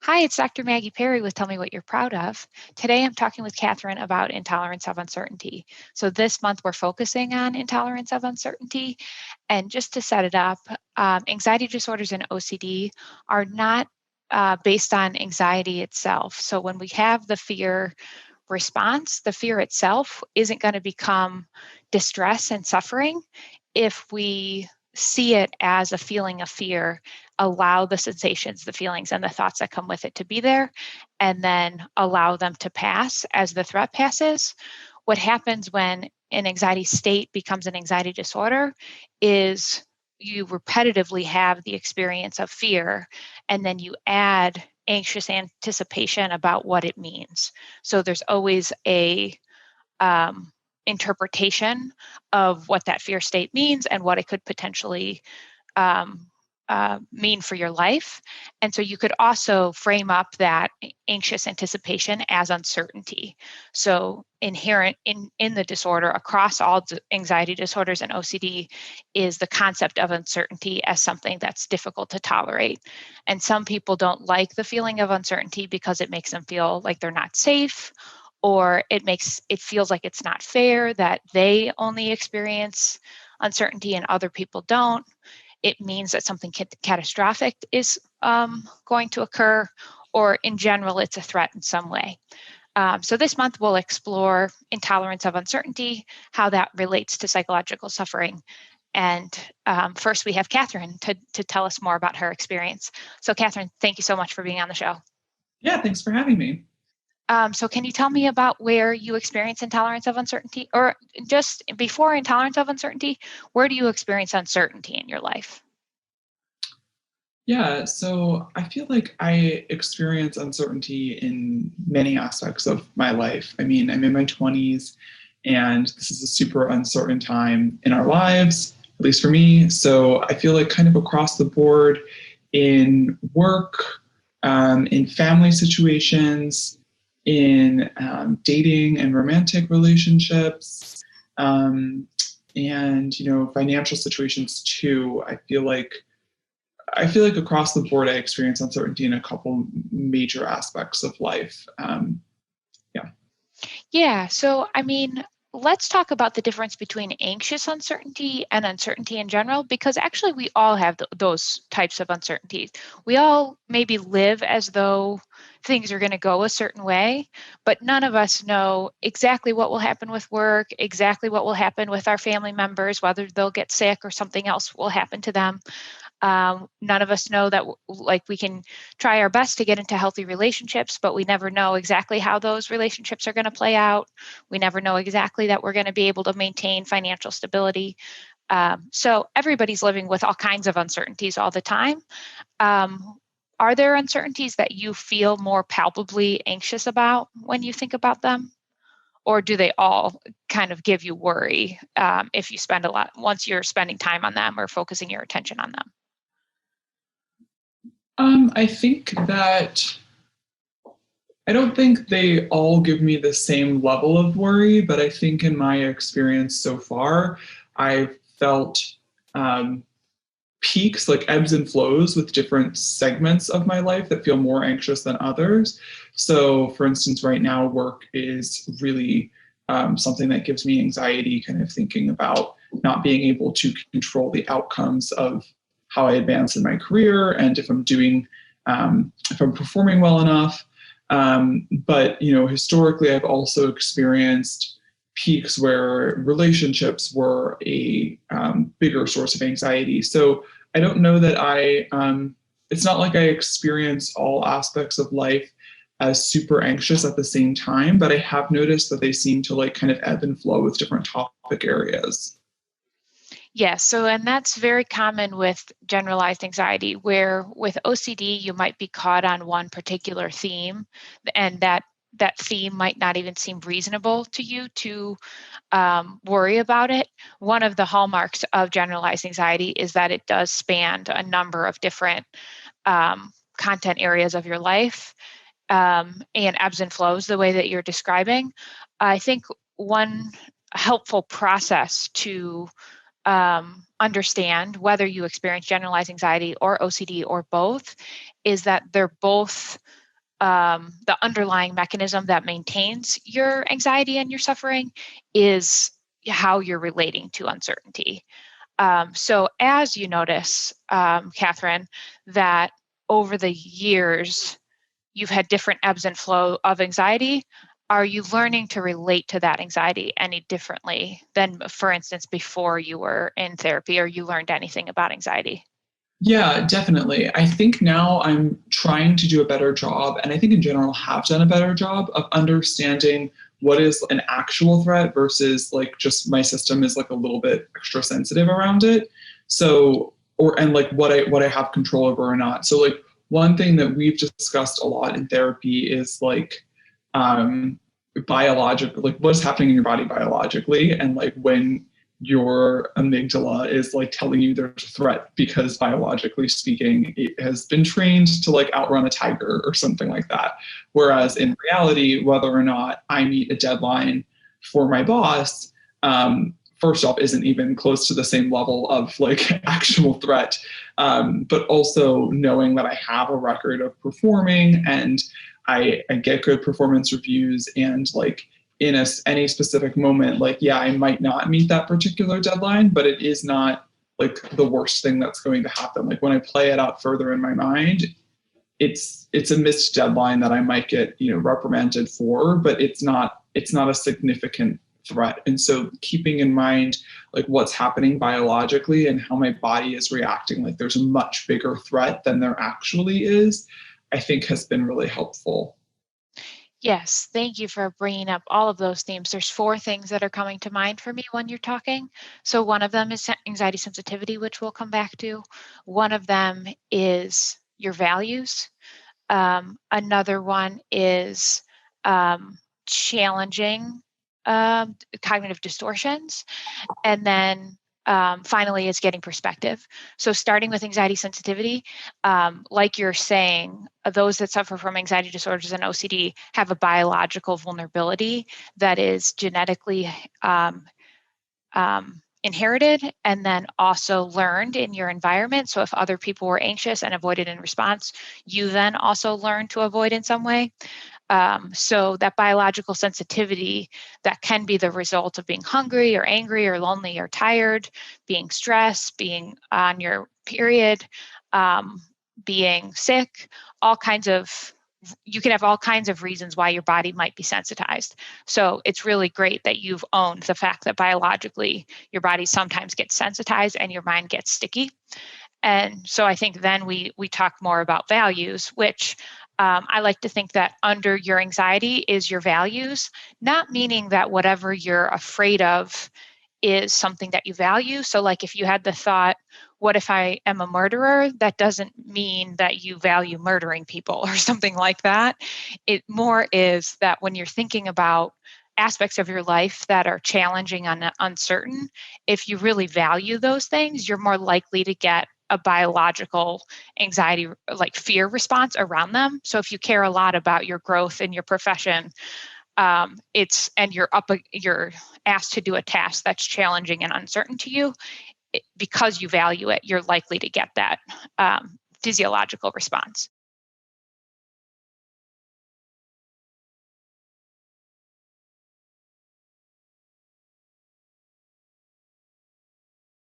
Hi, it's Dr. Maggie Perry with Tell Me What You're Proud Of. Today I'm talking with Catherine about intolerance of uncertainty. So this month we're focusing on intolerance of uncertainty. And just to set it up, anxiety disorders and OCD are not based on anxiety itself. So when we have the fear response, the fear itself isn't going to become distress and suffering if we see it as a feeling of fear, allow the sensations, the feelings, and the thoughts that come with it to be there, and then allow them to pass as the threat passes. What happens when an anxiety state becomes an anxiety disorder is you repetitively have the experience of fear, and then you add anxious anticipation about what it means. So there's always a interpretation of what that fear state means and what it could potentially mean for your life. And so you could also frame up that anxious anticipation as uncertainty. So inherent in the disorder across all anxiety disorders and OCD is the concept of uncertainty as something that's difficult to tolerate. And some people don't like the feeling of uncertainty because it makes them feel like they're not safe, or it feels like it's not fair that they only experience uncertainty and other people don't. It means that something catastrophic is going to occur, or in general, it's a threat in some way. So this month, we'll explore intolerance of uncertainty, how that relates to psychological suffering. And first, we have Catherine to tell us more about her experience. So Catherine, thank you so much for being on the show. Yeah, thanks for having me. So can you tell me about where you experience intolerance of uncertainty, or just before intolerance of uncertainty, where do you experience uncertainty in your life? Yeah, so I feel like I experience uncertainty in many aspects of my life. I mean, I'm in my 20s, and this is a super uncertain time in our lives, at least for me. So I feel like kind of across the board in work, in family situations, in dating and romantic relationships, and financial situations too. I feel like across the board, I experience uncertainty in a couple major aspects of life. Yeah. Yeah, so I mean, let's talk about the difference between anxious uncertainty and uncertainty in general, because actually we all have those types of uncertainties. We all maybe live as though things are going to go a certain way, but none of us know exactly what will happen with work, exactly what will happen with our family members, whether they'll get sick or something else will happen to them. None of us know that, like, we can try our best to get into healthy relationships, but we never know exactly how those relationships are going to play out. We never know exactly that we're going to be able to maintain financial stability. So everybody's living with all kinds of uncertainties all the time. Are there uncertainties that you feel more palpably anxious about when you think about them? Or do they all kind of give you worry if you spend once you're spending time on them or focusing your attention on them? I think that I don't think they all give me the same level of worry, but I think in my experience so far, I've felt um, peaks, like ebbs and flows with different segments of my life that feel more anxious than others. So, for instance, right now, work is really something that gives me anxiety, kind of thinking about not being able to control the outcomes of how I advance in my career and if I'm performing well enough. But historically, I've also experienced peaks where relationships were a bigger source of anxiety. So I don't know that it's not like I experience all aspects of life as super anxious at the same time, but I have noticed that they seem to like kind of ebb and flow with different topic areas. Yes, so and that's very common with generalized anxiety, where with OCD you might be caught on one particular theme, and that theme might not even seem reasonable to you to worry about it. One of the hallmarks of generalized anxiety is that it does span a number of different content areas of your life, and ebbs and flows the way that you're describing. I think one helpful process to understand whether you experience generalized anxiety or OCD or both is that they're both the underlying mechanism that maintains your anxiety and your suffering is how you're relating to uncertainty. So as you notice, Catherine, that over the years, you've had different ebbs and flow of anxiety, are you learning to relate to that anxiety any differently than, for instance, before you were in therapy or you learned anything about anxiety? Yeah, definitely. I think now I'm trying to do a better job, and I think in general have done a better job of understanding what is an actual threat versus like just my system is like a little bit extra sensitive around it. So, or and like what I have control over or not. So like one thing that we've discussed a lot in therapy is like um biological, like what's happening in your body biologically, and like when your amygdala is like telling you there's a threat because biologically speaking it has been trained to like outrun a tiger or something like that, whereas in reality whether or not I meet a deadline for my boss, first off isn't even close to the same level of like actual threat, but also knowing that I have a record of performing and I get good performance reviews, and like in any specific moment, like, yeah, I might not meet that particular deadline, but it is not like the worst thing that's going to happen. Like when I play it out further in my mind, it's a missed deadline that I might get, reprimanded for, but it's not a significant threat. And so keeping in mind like what's happening biologically and how my body is reacting, like there's a much bigger threat than there actually is, I think has been really helpful. Yes, thank you for bringing up all of those themes. There's four things that are coming to mind for me when you're talking. So one of them is anxiety sensitivity, which we'll come back to. One of them is your values. Another one is challenging cognitive distortions. And then finally, is getting perspective. So, starting with anxiety sensitivity, like you're saying, those that suffer from anxiety disorders and OCD have a biological vulnerability that is genetically inherited and then also learned in your environment. So, if other people were anxious and avoided in response, you then also learn to avoid in some way. So that biological sensitivity that can be the result of being hungry or angry or lonely or tired, being stressed, being on your period, being sick, all kinds of you can have all kinds of reasons why your body might be sensitized. So it's really great that you've owned the fact that biologically your body sometimes gets sensitized and your mind gets sticky. And so I think then we talk more about values, which I like to think that under your anxiety is your values, not meaning that whatever you're afraid of is something that you value. So, like if you had the thought, what if I am a murderer? That doesn't mean that you value murdering people or something like that. It more is that when you're thinking about aspects of your life that are challenging and uncertain, if you really value those things, you're more likely to get a biological anxiety, like fear response around them. So if you care a lot about your growth in your profession, it's and you're asked to do a task that's challenging and uncertain to you, because you value it, you're likely to get that physiological response.